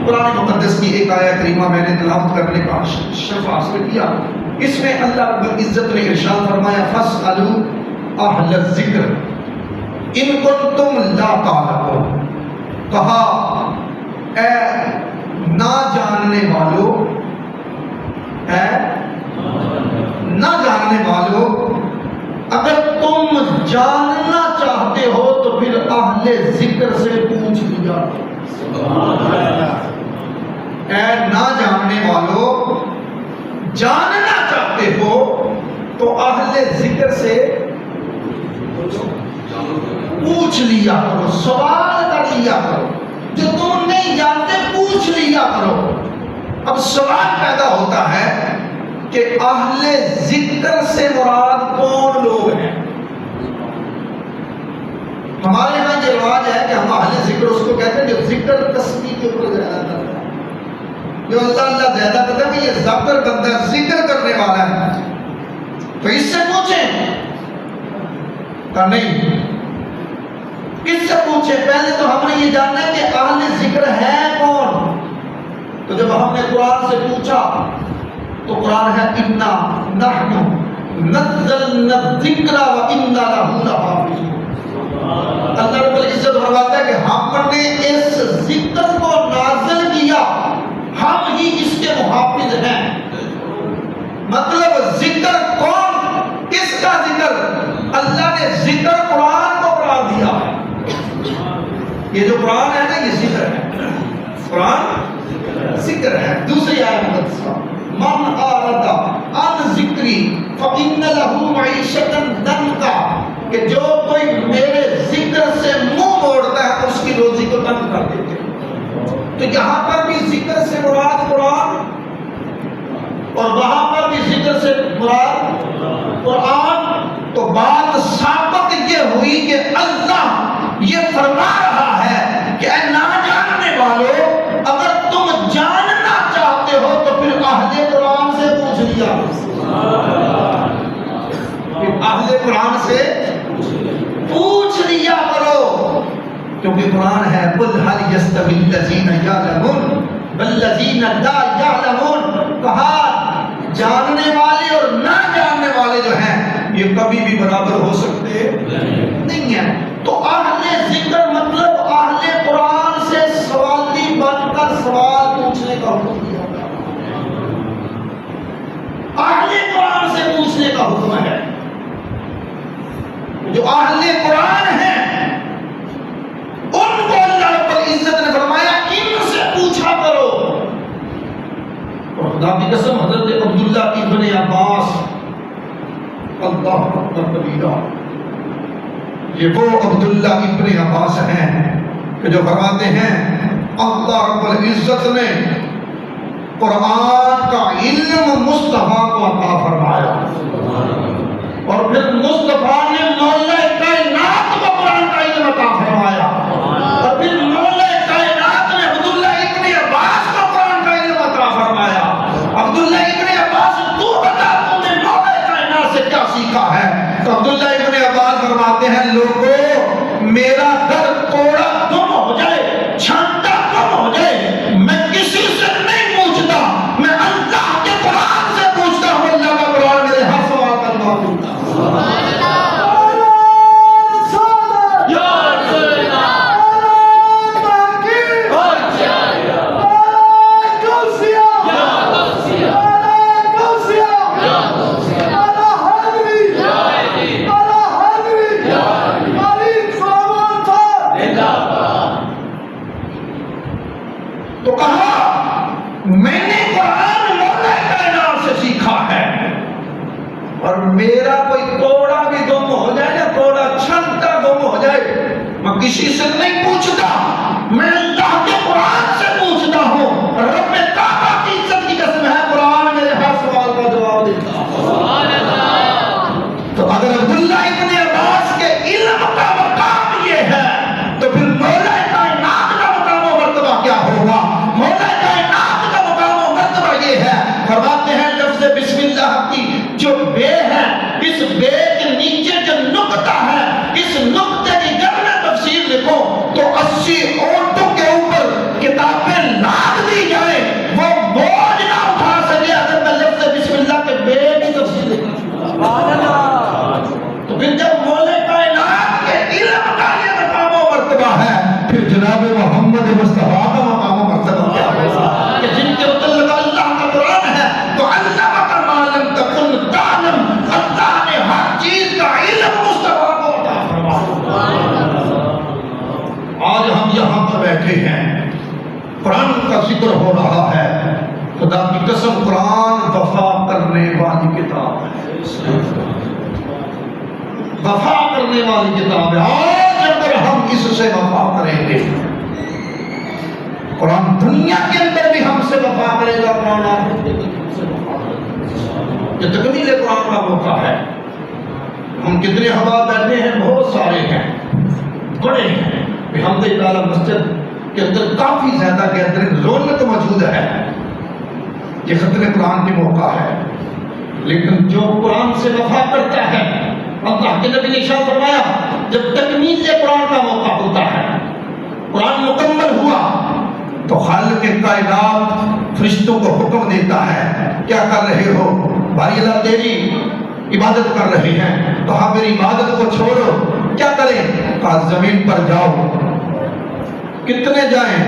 قرآن مقدس کی ایک آیت کریمہ میں نے تلاوت کرنے کا شرف حاصل کیا. اس میں اللہ رب العزت نے ارشاد فرمایا فاسألوا اہل الذکر ان کنتم لا تعلمون. کہا اے نہ جاننے والوں، اے نہ جاننے والوں، اگر تم جاننا چاہتے ہو تو پھر اہل ذکر سے پوچھ لیا. اے نہ جاننے والوں، جاننا چاہتے ہو تو اہل ذکر سے پوچھ لیا کرو، سوال کر لیا کرو. جو تم نہیں جانتے پوچھ لیا کرو. اب سوال پیدا ہوتا ہے کہ اہل ذکر سے مراد کون لوگ ہیں؟ ہمارے یہاں یہ رواج ہے کہ ہم اہل ذکر اس کو کہتے ہیں جو ذکر تسبیح کے اوپر زیادہ کرتا ہے، جو اللہ اللہ زیادہ کرتا ہے، یہ ذکر بندہ ذکر کرنے والا ہے. تو اس سے پوچھیں کہ نہیں، کس سے پوچھیں؟ پہلے تو ہم نے یہ جاننا ہے کہ اہل ذکر ہے کون. تو جب ہم نے قرآن سے پوچھا تو قرآن ہے اِنَّا نَحْنُ نَزَّلْنَا الذِّكْرَ وَإِنَّا لَهُ لَحَافِظُونَ. اللہ رب العزت فرماتا ہے کہ ہم نے اس ذکر کو نازل کیا، ہم ہی اس کے محافظ ہیں. مطلب ذکر کون، کس کا ذکر؟ اللہ نے ذکر قرآن کو قرار دیا. یہ جو قرآن ہے نا، یہ ذکر ہے. قرآن ذکر ہے. دوسری آیت مقدسہ من اعرض عن ذکری فإن له معیشة ضنکا، کہ جو کوئی میرے ذکر سے منہ موڑتا ہے تو اس کی روزی کو تنگ کر دیتے ہیں. تو یہاں پر بھی ذکر سے مراد قرآن اور وہاں پر بھی ذکر سے مراد قرآن. تو بات ثابت یہ ہوئی کہ اللہ یہ فرما رہا ہے کہ اے نہ جاننے والوں، اگر تم جاننا چاہتے ہو تو پھر اہل قرآن سے پوچھ لیا. اہل قرآن سے پوچھ لیا کرو، کیونکہ قرآن ہے قُلْ هَلْ يَسْتَوِي الَّذِينَ يَعْلَمُونَ وَالَّذِينَ لَا يَعْلَمُونَ. کہا جاننے والے اور نہ جاننے والے جو ہیں یہ کبھی بھی برابر ہو سکتے نہیں ہیں. تو اہل ذکر مطلب اہل قرآن سے سوالی بن کر سوال پوچھنے کا حکم دیا. اہل قرآن سے پوچھنے کا حکم ہے. جو اہل قرآن ہیں ان کو اللہ رب العزت نے فرمایا ان سے پوچھا کرو. اور خدا کی قسم حضرت عبداللہ ابن عباس، اللہ اکبر کبیرہ، یہ وہ عبداللہ ابن عباس ہیں کہ جو فرماتے ہیں اللہ رب العزت نے قرآن کا علم مصطفیٰ کو عطا فرمایا، اور پھر مصطفیٰ نے مولا کائنات کو قرآن کا علم عطا فرمایا، اور پھر مولا کائنات نے عبداللہ ابن عباس کو قرآن کا علم عطا فرمایا. عبداللہ ابن عباس تو بتا تم نے مولا کائنات سے کیا سیکھا ہے؟ تو عبداللہ ابن عباس فرماتے ہیں لوگوں، میرا در کوڑا گم ہو جائے، چھانٹا گم ہو جائے، میں کسی سے نہیں پوچھتا، میں اللہ کے قرآن سے پوچھتا ہوں. اللہ کا قرآن میرے ہر سوال کا جواب دیتا ہے. تو کہا میں نے قرآن مولا کائنات سے سیکھا ہے، اور میرا کوئی کوڑا بھی گم ہو جائے نا، کوڑا چھنٹا گم ہو جائے، میں کسی سے نہیں پوچھتا، میں اللہ کے قرآن سے پوچھتا ہوں. رب کعبہ کی عزت کی قسم ہے قرآن میرے ہر سوال کا جواب دیتا ہے. تو اگر عبداللہ ابن عباس کے علم کا مقام یہ ہے تو پھر مولا کائنات کا مقام و مرتبہ کیا ہوگا؟ مولا کائنات کا مقام و مرتبہ یہ ہے، فرماتے ہیں لفظ بسم اللہ کی جو بے ہے، اس بے کے نیچے جو نقطہ ہے، اس نقطے کی اگر میں تفسیر لکھوں تو 80 اونٹوں کے اوپر کتابیں لاد دی جائے وہ بوجھ نہ اٹھا سکے اگر میں لفظ بسم اللہ کے بے کی تفصیل سبحان اللہ. تو پھر جب مولا کائنات کے علم کا یہ مقام و مرتبہ ہے پھر جناب محمد مصطفیٰ کا مقام و مرتبہ کیا ہوگا کہ جن کے متعلق اللہ کا قرآن ہے تو علم کا معلوم تکن تعلم. اللہ نے ہر چیز کا علم مصطفیٰ کو عطا فرمایا. آج ہم یہاں پر بیٹھے ہیں قرآن کا ذکر ہو رہا ہے. خدا کی قسم قرآن وفا کرنے والی کتاب ہے. وفا کرنے والی کتاب ہے. آج اگر ہم اس سے وفا کریں گے قرآن دنیا کے اندر بھی ہم سے وفا کرے گا. قرآن یہ تکمیل قرآن کا موقع ہے. ہم کتنے احباب بیٹھے ہیں بہت سارے ہیں بڑے ہیں. بحمد تعالی مسجد کے اندر کافی زیادہ گیدرنگ رونق موجود ہے. یہ ختم قرآن کے موقع ہے. لیکن جو قرآن سے وفا کرتا ہے اللہ کے نبی نے ارشاد فرمایا جب تکمیل قرآن کا موقع ہوتا ہے قرآن مکمل ہوا تو خالق کائنات فرشتوں کو حکم دیتا ہے کیا کر رہے ہو بھائی اللہ تیری عبادت کر رہے ہیں تو ہاں میری عبادت کو چھوڑو. کیا کریں کہا زمین پر جاؤ. کتنے جائیں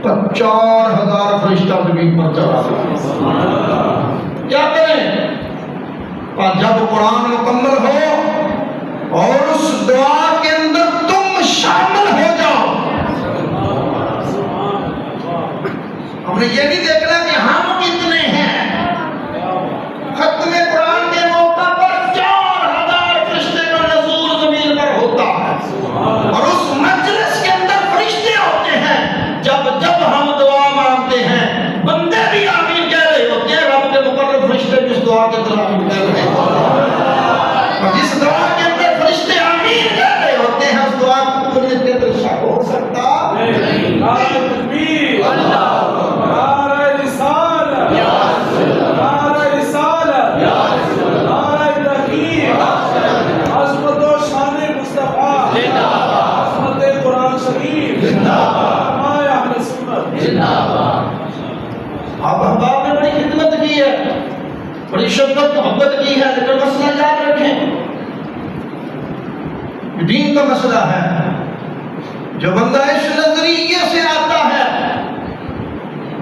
4000 فرشتہ زمین پر چلا. کیا کریں جب قرآن مکمل ہو اور اس دعا کے اندر تم شامل ہو جاؤ. ہم نے یہ نہیں دیکھنا کہ ہم کتنے ہیں. ختم قرآن کے موقع پر 4000 فرشتے کا نزول زمین پر ہوتا ہے اور اس مجلس کے اندر فرشتے ہوتے ہیں. جب ہم دعا مانگتے ہیں بندے بھی آمین کہہ رہے ہوتے ہیں. رب کے مقرر فرشتے بھی اس دعا کے اندر آمین کہہ رہے ہوتے ہیں. اور جس دعا کے اندر فرشتے آمین کہہ رہے ہوتے ہیں اس دعا کی قبولیت کے اندر شک ہو سکتا نہیں. نعرہ تکبیر نعرہ رسالت نعرہ رسالت نعرہ تحقیق عظمت و شان مصطفیٰ عظمت قرآن شریف ہمارے اہل سنت. آپ احباب نے بڑی خدمت کی ہے بڑی شفقت محبت کی ہے لیکن مسئلہ یاد رکھیں دین کا مسئلہ ہے. جو بندہ اس نظریے سے آتا ہے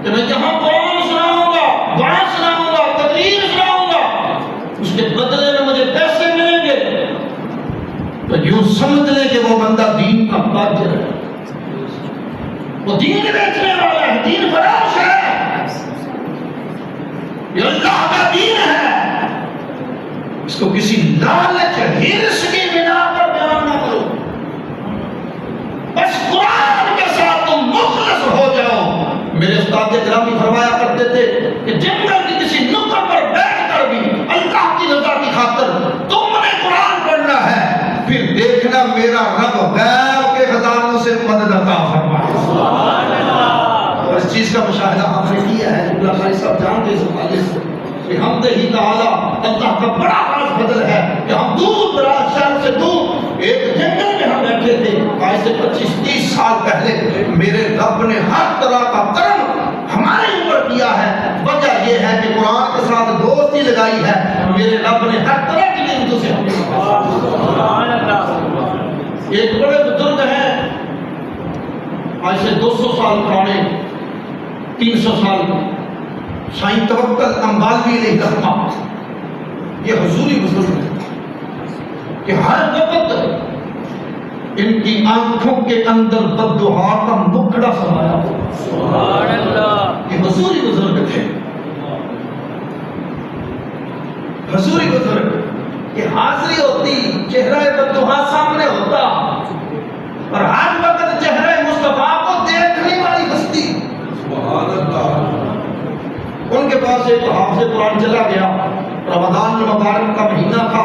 کہ میں جہاں قرآن سناؤں گا دعا سناؤں گا تقریر سناؤں گا اس کے بدلے میں مجھے پیسے ملیں گے تو یوں سمجھ لیں کہ وہ بندہ دین کا تاجر ہے. وہ دین بیچنے والا ہے. دین فروش ہے. یہ اللہ کا دین ہے. اس کو کسی لالچ ہرس کی بنا پر بیان نہ کرو. بس قرآن کے ساتھ تم مخلص ہو جاؤ. میرے استاد گرامی فرمایا کرتے تھے کہ جنگل کی کسی نکڑ پر بیٹھ کر بھی اللہ کی رضا کی خاطر تم نے قرآن پڑھنا ہے پھر دیکھنا میرا رب غیب کے خزانوں سے مدد عطا فرمائے. سبحان اللہ. اس چیز کا مشاہدہ ہم نے کیا ہے. اللہ بھائی صاحب جانتے اس حوالے سے کہ ہم ہی تعالیٰ اللہ کا بڑا خاص بدل ہے کہ ہم دور دراز شہر سے دور ایک جنگل میں ہم بیٹھے تھے. آج سے 25-30 سال پہلے میرے رب نے ہر طرح کا کرم ہمارے اوپر کیا ہے. وجہ یہ ہے کہ قرآن کے ساتھ دوستی لگائی ہے. میرے رب نے ہر طرح کی نعمتوں سے ہمیں ایک بڑے بزرگ ہیں آج سے 200 سال پرانے 300 سال سائیں توکل امبالوی علیہ الرحمہ. یہ حضوری بزرگ ہے کہ ہر وقت ان کی آنکھوں کے اندر بددعا کا مکڑا سمایا ہوا. سبحان اللہ. یہ حضوری بزرگ تھے. حضوری بزرگ کہ حاضری ہوتی چہرہ بددعا سامنے ہوتا اور ہر وقت چہرہ مصطفیٰ کو دیکھنے والی ہستی. سبحان اللہ. ان کے پاس ایک حافظ قرآن چلا گیا. رمضان المبارک کا مہینہ تھا.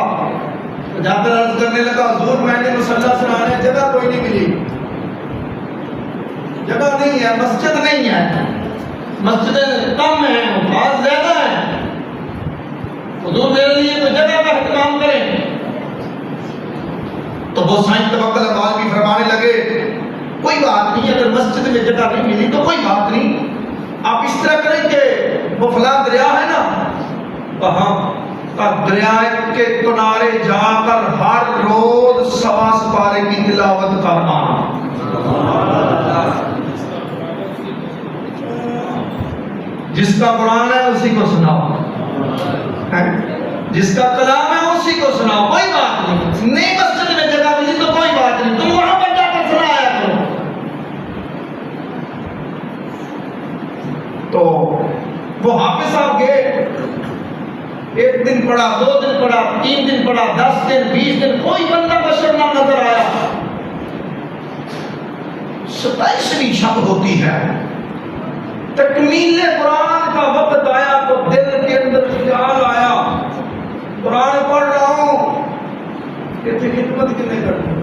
جا کر عرض کرنے لگا حضور میں نے مصلی سنانے جگہ کوئی نہیں ملی. جگہ نہیں ہے. مسجد نہیں ہے. مسجدیں کم ہیں بہت زیادہ ہیں. حضور میرے لیے کوئی جگہ کا اہتمام کریں. تو وہ سائیں توکل امبالوی فرمانے لگے کوئی بات نہیں. اگر مسجد میں جگہ نہیں ملی تو کوئی بات نہیں. آپ کربلا دریا ہے نا، وہاں دریا کے کنارے جا کر ہر روز 125 پارے کی تلاوت کر آنا۔ جس کا قرآن ہے اسی کو سناؤ، جس کا کلام ہے اسی کو سناؤ، کوئی بات نہیں۔ نہیں مسجد میں جگہ ملی تو کوئی بات نہیں، تم وہاں پر جا کر سنایا کرو۔ تو وہ حافظ صاحب گئے، 1 دن پڑھا، 2 دن پڑھا، 3 دن پڑھا، 10 دن، 20 دن، کوئی بندہ بشر نہ نظر آیا۔ 27ویں شب ہوتی ہے، تکمیل قرآن کا وقت آیا تو دل کے اندر خیال آیا، قرآن پڑھ رہا ہوں، کسی خدمت کتنے کرنی،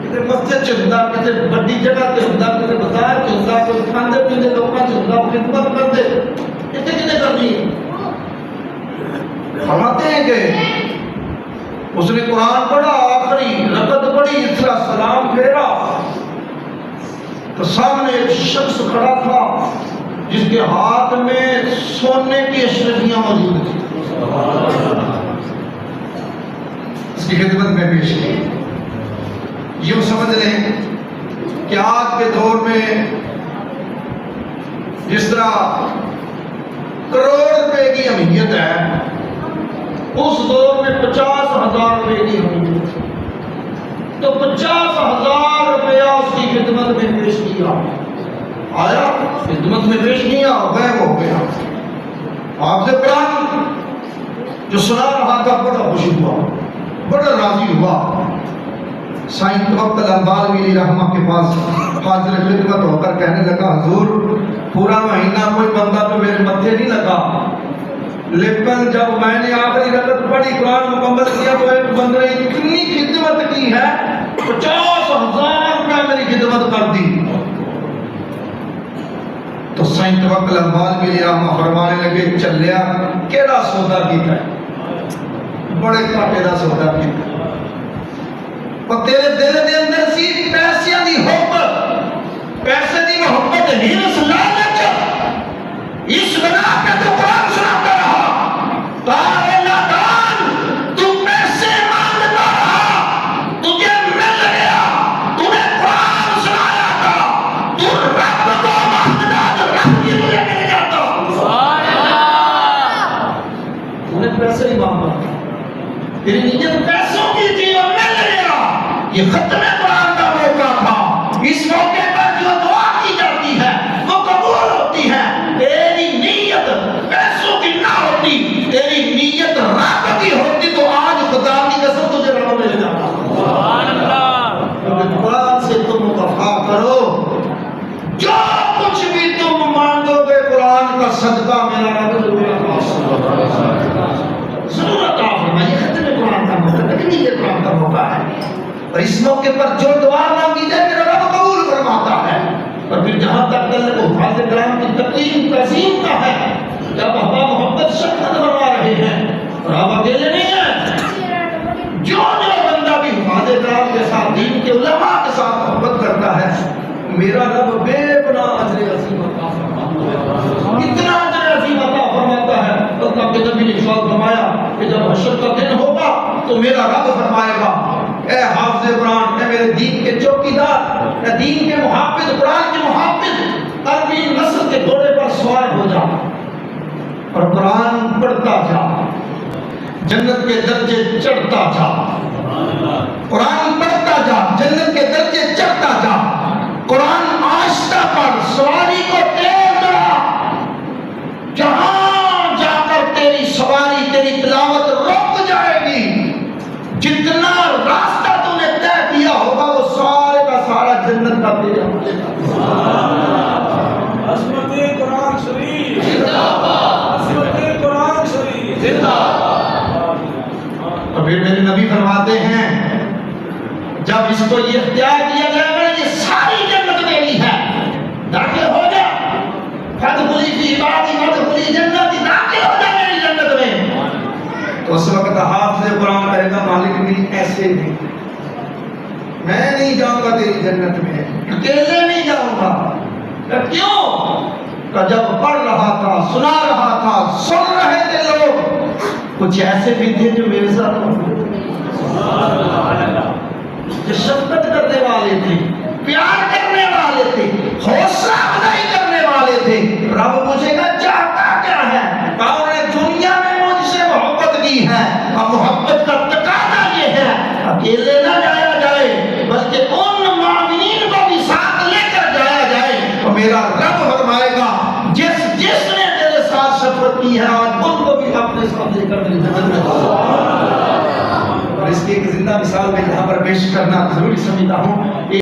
کسی مسجد چ ہوندا، کسی بڑی جگہ تے ہوندا، کسی بازار چ ہوندا، کوئی کھاندے پیندے لوکاں چ ہوندا، خدمت کردے، کتنے کتنے کرنی۔ فرماتے ہیں کہ اس نے قرآن پڑھا، آخری رکعت پڑھی، اس طرح سلام پھیرا تو سامنے ایک شخص کھڑا تھا جس کے ہاتھ میں سونے کی اشرفیاں موجود تھیں، اس کی خدمت میں پیش کی۔ یوں سمجھ لیں کہ آج کے دور میں جس طرح کروڑ روپے کی اہمیت ہے، اس دور میں 50,000 روپے کی اہمیت، تو 50,000 روپیہ اس کی خدمت میں پیش کیا، آیا خدمت میں پیش کیا، غائب ہو گیا۔ آپ سے قرآن جو سنا رہا تھا بڑا خوشی ہوا، بڑا راضی ہوا۔ سائیں توکل امبالوی رحمہ کے پاس حاضر خدمت ہو کر کہنے لگا، حضور پورا مہینہ کوئی بندہ تو میرے متھے نہیں لگا، لیکن جب میں نے آخری رکعت پڑھی، قرآن مکمل کیا تو ایک بندے نے اتنی خدمت کی ہے، 50,000 روپے میری خدمت کر دی۔ تو سائیں توکل امبالوی رحمہ فرمانے لگے، چلیا کیڑا سودا کیتا ہے، بڑے گھاٹے دا سودا کیتا ہے، اور تیرے دل دے اندر سی پیسے دی محبت، پیسے دی محبت، ہرس لالچ، اس بنا کے تو قرآن سناتا رہا، تارے نادان تو پیسے مانگتا رہا، تجھے مل گیا، تو نے قرآن سنایا تھا، تو رب کو مانگنا تو رب کی تجھے مل جاتا۔ سبحان اللہ، تو نے پیسے ہی مانگا، تیری نیت پیسوں کی تھی اور مل گیا۔ یہ ختم قرآن کا موقع تھا، اس موقع پر جو دعا کی جاتی ہے وہ قبول ہوتی ہے۔ تیری نیت پیسوں کی نہ ہوتی، تیری نیت رب کی ہوتی تو آج خدا کی قسم تجھے رب مل جاتا۔ سبحان اللہ، قرآن سے تم وفا کرو، جو کچھ بھی تم مانگو گے قرآن کا صدقہ میرا رب ضرور عطا فرمائے۔ یہ ختم قرآن کا موقع ہے، لیکن یہ قرآن کا موقع ہے، اور اس موقع پر جو دعا مانگی جائے میرا رب قبول فرماتا ہے۔ اور پھر جہاں تک تعلق حفاظ کرام کی تقریم تعظیم کا ہے، جب احباب محبت شفقت فرما رہے ہیں اور آپ اکیلے نہیں ہیں، جو بندہ بھی حفاظ کرام کے ساتھ، دین کے علماء کے ساتھ محبت کرتا ہے، میرا رب بے پناہ اجر عظیم عطا فرماتا ہے، اتنا اجر عظیم عطا فرماتا ہے۔ اللہ کے نبی نے ارشاد فرمایا کہ جب حشر کا دن ہوگا تو میرا رب فرمائے گا، اے حافظ قرآن، اے میرے دین کے چوکیدار، اے دین کے محافظ، قرآن کے محافظ، عربی نسل کے گھوڑے پر سوار ہو جا اور قرآن پڑھتا جا، جنت کے درجے چڑھتا جا، قرآن پڑھتا جا، جنت کے درجے چڑھتا جا، قرآن آہستہ پڑھ، سواری کو تیز بڑھا، جہاں جا کر تیری سواری، تیری تلاوت رک جائے گی، جتنا راستہ تو نے طے کیا ہوگا وہ سارے کا سارا جنت کا تیرے حوالے کا۔ عظمت قرآن شریف زندہ باد، عظمت قرآن شریف زندہ باد۔ اور پھر میرے نبی فرماتے ہیں جب اس کو یہ اختیار کیا جائے گا، یہ ساری جنت میری ہے، داخل ہو جا، فادخلی فی عبادی وادخلی جنتی، داخل ہو جا میری جنت میں۔ تو اس وقت حافظ قرآن کہے گا، مالک میری ایسے نہیں، میں نہیں جاؤں گا تیری جنت میں، اکیلے نہیں جاؤں گا۔ کیوں؟ کہ جب پڑھ رہا تھا، سنا رہا تھا، سن رہے تھے لوگ، کچھ ایسے بھی تھے جو میرے ساتھ جو شفقت کرنے والے تھے، پیار کرنے والے تھے، حوصلہ افزائی کرنے والے تھے۔ رب پوچھے گا چاہتا کیا ہے؟ کہا نے دنیا میں مجھ سے محبت کی ہے، اور محبت کا تقاضا یہ ہے اکیلے نہ جایا جائے بلکہ ان مومنین کو بھی ساتھ لے کر جایا جائے۔ اور میرا رب فرمائے گا جس نے تیرے ساتھ شفقت کی ہے آج ان کو بھی اپنے ساتھ لے کر جنت میں اور اس کی ایک زندہ مثال میں یہاں پر پیش کرنا ضروری سمجھتا ہوں۔